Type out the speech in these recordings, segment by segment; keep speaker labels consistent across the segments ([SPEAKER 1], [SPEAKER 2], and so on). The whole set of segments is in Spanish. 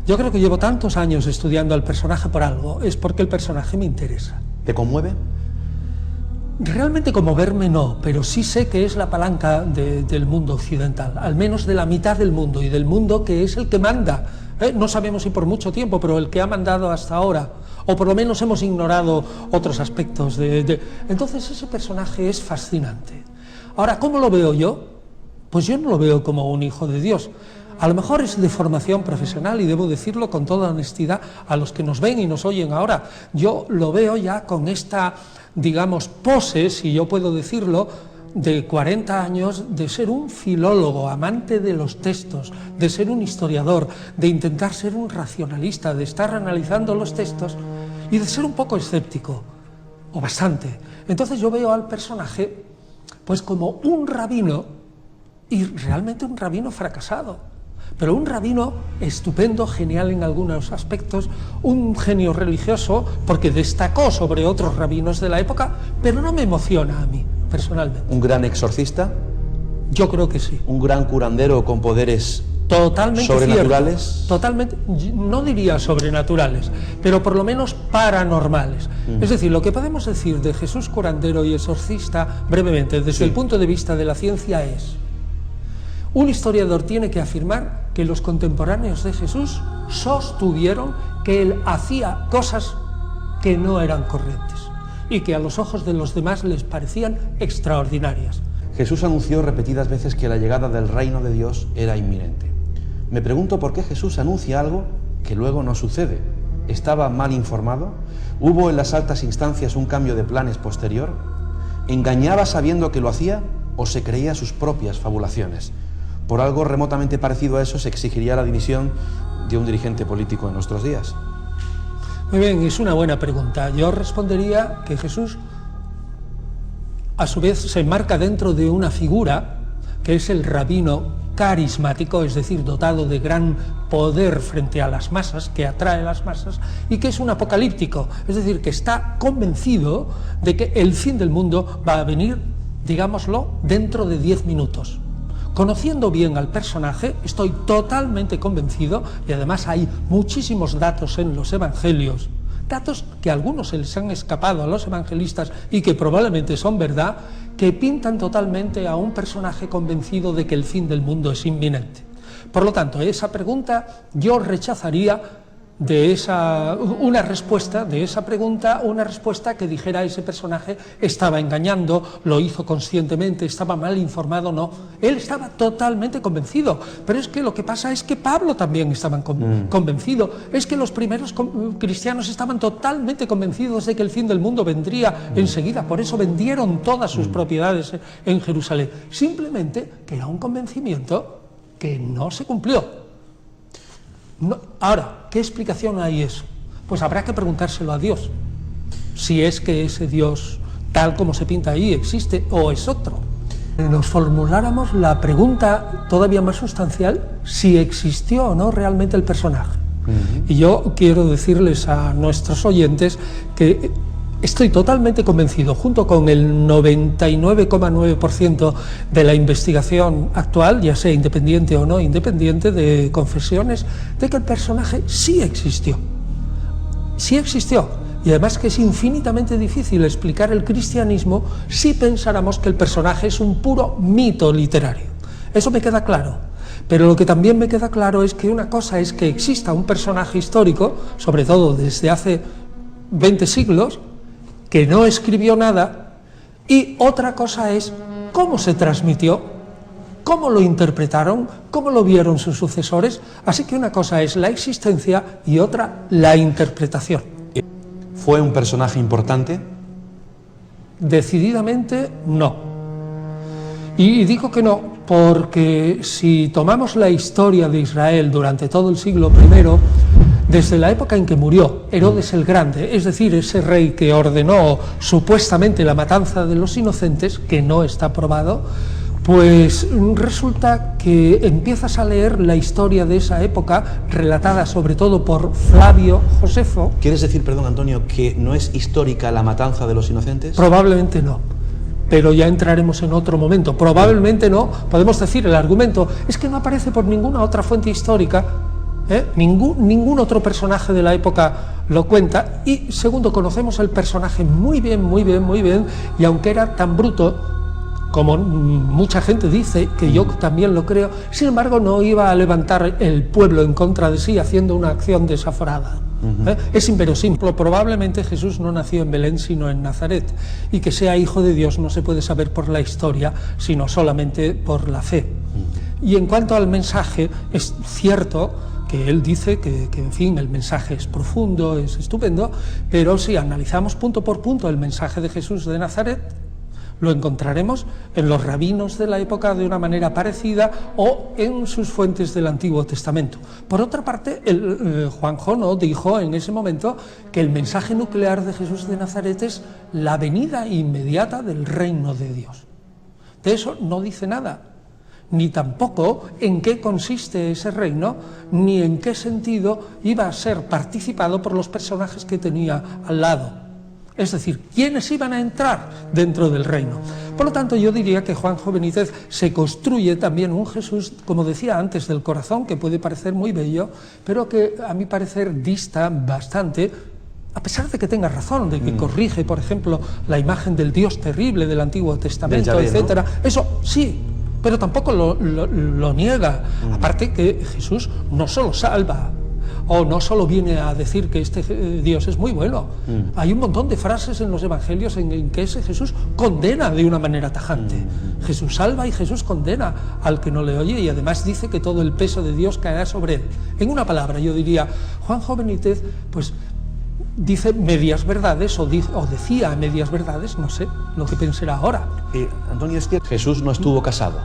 [SPEAKER 1] Yo creo que llevo tantos años estudiando al personaje por algo, es porque el personaje me interesa.
[SPEAKER 2] ¿Te conmueve?
[SPEAKER 1] Realmente conmoverme no, pero sí sé que es la palanca del mundo occidental, al menos de la mitad del mundo, y del mundo que es el que manda. No sabemos si por mucho tiempo, pero el que ha mandado hasta ahora, o por lo menos hemos ignorado otros aspectos Entonces ese personaje es fascinante. Ahora, ¿cómo lo veo yo? Pues yo no lo veo como un hijo de Dios. A lo mejor es de formación profesional, y debo decirlo con toda honestidad a los que nos ven y nos oyen ahora. Yo lo veo ya con esta, digamos, pose, si yo puedo decirlo, de 40 años, de ser un filólogo, amante de los textos, de ser un historiador, de intentar ser un racionalista, de estar analizando los textos y de ser un poco escéptico, o bastante. Entonces yo veo al personaje pues como un rabino, y realmente un rabino fracasado, pero un rabino estupendo, genial en algunos aspectos, un genio religioso, porque destacó sobre otros rabinos de la época, pero no me emociona a mí, personalmente.
[SPEAKER 2] ¿Un gran exorcista?
[SPEAKER 1] Yo creo que sí.
[SPEAKER 2] ¿Un gran curandero con poderes
[SPEAKER 1] totalmente
[SPEAKER 2] sobrenaturales?
[SPEAKER 1] Cierto, totalmente, no diría sobrenaturales, pero por lo menos paranormales. Es decir, lo que podemos decir de Jesús curandero y exorcista, brevemente, desde el punto de vista de la ciencia es: un historiador tiene que afirmar que los contemporáneos de Jesús sostuvieron que él hacía cosas que no eran corrientes y que a los ojos de los demás les parecían extraordinarias.
[SPEAKER 2] Jesús anunció repetidas veces que la llegada del reino de Dios era inminente. Me pregunto por qué Jesús anuncia algo que luego no sucede. ¿Estaba mal informado? ¿Hubo en las altas instancias un cambio de planes posterior? ¿Engañaba sabiendo que lo hacía o se creía sus propias fabulaciones? Por algo remotamente parecido a eso se exigiría la dimisión de un dirigente político en nuestros días.
[SPEAKER 1] Muy bien, es una buena pregunta. Yo respondería que Jesús, a su vez, se enmarca dentro de una figura que es el rabino carismático, es decir, dotado de gran poder frente a las masas, que atrae a las masas, y que es un apocalíptico, es decir, que está convencido de que el fin del mundo va a venir, digámoslo, dentro de 10 minutos. Conociendo bien al personaje, estoy totalmente convencido, y además hay muchísimos datos en los evangelios, datos que a algunos se les han escapado a los evangelistas y que probablemente son verdad, que pintan totalmente a un personaje convencido de que el fin del mundo es inminente. Por lo tanto, esa pregunta yo rechazaría una respuesta que dijera ese personaje estaba engañando, lo hizo conscientemente, estaba mal informado. No, él estaba totalmente convencido, pero es que lo que pasa es que Pablo también estaba convencido, es que los primeros cristianos estaban totalmente convencidos de que el fin del mundo vendría enseguida, por eso vendieron todas sus propiedades en Jerusalén, simplemente que era un convencimiento que no se cumplió. No, ahora, ¿qué explicación hay eso? Pues habrá que preguntárselo a Dios, si es que ese Dios, tal como se pinta ahí, existe o es otro. Nos formuláramos la pregunta todavía más sustancial, si existió o no realmente el personaje. Y yo quiero decirles a nuestros oyentes que estoy totalmente convencido, junto con el 99,9% de la investigación actual, ya sea independiente o no independiente, de confesiones, de que el personaje sí existió. Sí existió. Y además que es infinitamente difícil explicar el cristianismo si pensáramos que el personaje es un puro mito literario. Eso me queda claro. Pero lo que también me queda claro es que una cosa es que exista un personaje histórico, sobre todo desde hace 20 siglos, que no escribió nada, y otra cosa es cómo se transmitió, cómo lo interpretaron, cómo lo vieron sus sucesores. Así que una cosa es la existencia y otra la interpretación.
[SPEAKER 2] ¿Fue un personaje importante?
[SPEAKER 1] Decididamente no. Y digo que no porque si tomamos la historia de Israel durante todo el siglo I, desde la época en que murió Herodes el Grande, es decir, ese rey que ordenó supuestamente la matanza de los inocentes, que no está probado, pues resulta que empiezas a leer la historia de esa época, relatada sobre todo por Flavio Josefo.
[SPEAKER 2] ¿Quieres decir, perdón, Antonio, que no es histórica la matanza de los inocentes?
[SPEAKER 1] Probablemente no, pero ya entraremos en otro momento. Probablemente no, podemos decir el argumento, es que no aparece por ninguna otra fuente histórica. Ningún otro personaje de la época lo cuenta. Y segundo, conocemos el personaje muy bien, y aunque era tan bruto, como mucha gente dice, que yo también lo creo, sin embargo no iba a levantar el pueblo en contra de sí haciendo una acción desaforada. Es inverosímil. Probablemente Jesús no nació en Belén sino en Nazaret, y que sea hijo de Dios no se puede saber por la historia sino solamente por la fe. Y en cuanto al mensaje, es cierto que él dice que en fin, el mensaje es profundo, es estupendo, pero si analizamos punto por punto el mensaje de Jesús de Nazaret, lo encontraremos en los rabinos de la época de una manera parecida o en sus fuentes del Antiguo Testamento. Por otra parte, Juanjo no dijo en ese momento que el mensaje nuclear de Jesús de Nazaret es la venida inmediata del reino de Dios. De eso no dice nada, ni tampoco en qué consiste ese reino, ni en qué sentido iba a ser participado por los personajes que tenía al lado. Es decir, ¿quiénes iban a entrar dentro del reino? Por lo tanto, yo diría que Juanjo Benítez se construye también un Jesús, como decía antes, del corazón, que puede parecer muy bello, pero que a mi parecer dista bastante, a pesar de que tenga razón, de que corrige, por ejemplo, la imagen del Dios terrible del Antiguo Testamento,
[SPEAKER 2] Yahvé,
[SPEAKER 1] etcétera. ¿No? Eso sí, pero tampoco lo niega. Aparte que Jesús no solo salva, o no solo viene a decir que este Dios es muy bueno. Hay un montón de frases en los evangelios en que ese Jesús condena de una manera tajante. Jesús salva y Jesús condena al que no le oye, y además dice que todo el peso de Dios caerá sobre él. En una palabra, yo diría, Juanjo Benítez, pues dice medias verdades, o decía medias verdades, no sé lo que pensará ahora.
[SPEAKER 2] Antonio, es que Jesús no estuvo casado.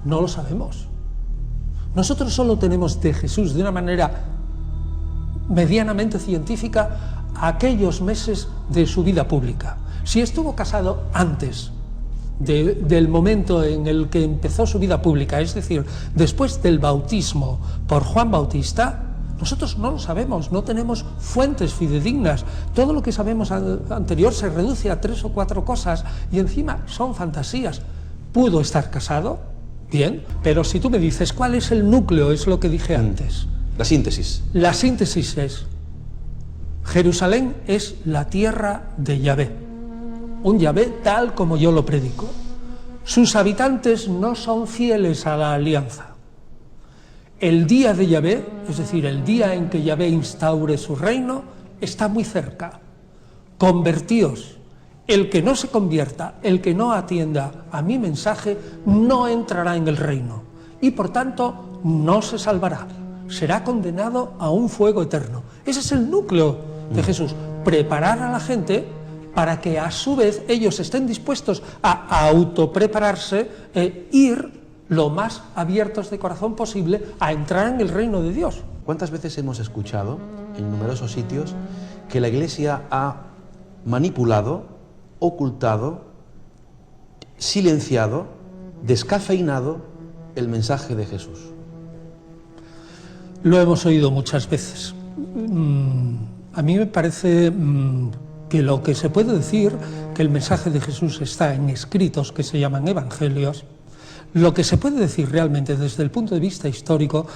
[SPEAKER 1] No lo sabemos. Nosotros solo tenemos de Jesús, de una manera medianamente científica, aquellos meses de su vida pública. Si estuvo casado antes del momento en el que empezó su vida pública, es decir, después del bautismo por Juan Bautista, nosotros no lo sabemos, no tenemos fuentes fidedignas. Todo lo que sabemos anterior se reduce a 3 o 4 cosas y encima son fantasías. ¿Pudo estar casado? Bien, pero si tú me dices cuál es el núcleo, es lo que dije antes.
[SPEAKER 2] La síntesis.
[SPEAKER 1] La síntesis es: Jerusalén es la tierra de Yahvé, un Yahvé tal como yo lo predico. Sus habitantes no son fieles a la alianza. El día de Yahvé, es decir, el día en que Yahvé instaure su reino, está muy cerca. Convertíos. El que no se convierta, el que no atienda a mi mensaje, no entrará en el reino y por tanto no se salvará. Será condenado a un fuego eterno. Ese es el núcleo de Jesús. Preparar a la gente para que a su vez ellos estén dispuestos a autoprepararse e ir lo más abiertos de corazón posible a entrar en el reino de Dios.
[SPEAKER 2] ¿Cuántas veces hemos escuchado en numerosos sitios que la Iglesia ha manipulado, ocultado, silenciado, descafeinado el mensaje de Jesús?
[SPEAKER 1] Lo hemos oído muchas veces. A mí me parece que lo que se puede decir, que el mensaje de Jesús está en escritos que se llaman evangelios, lo que se puede decir realmente desde el punto de vista histórico,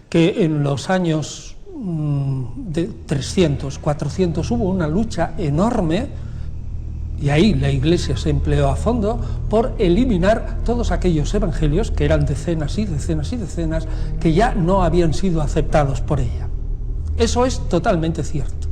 [SPEAKER 1] que en los años de 300, 400 hubo una lucha enorme. Y ahí la Iglesia se empleó a fondo por eliminar todos aquellos evangelios, que eran decenas y decenas y decenas, que ya no habían sido aceptados por ella. Eso es totalmente cierto.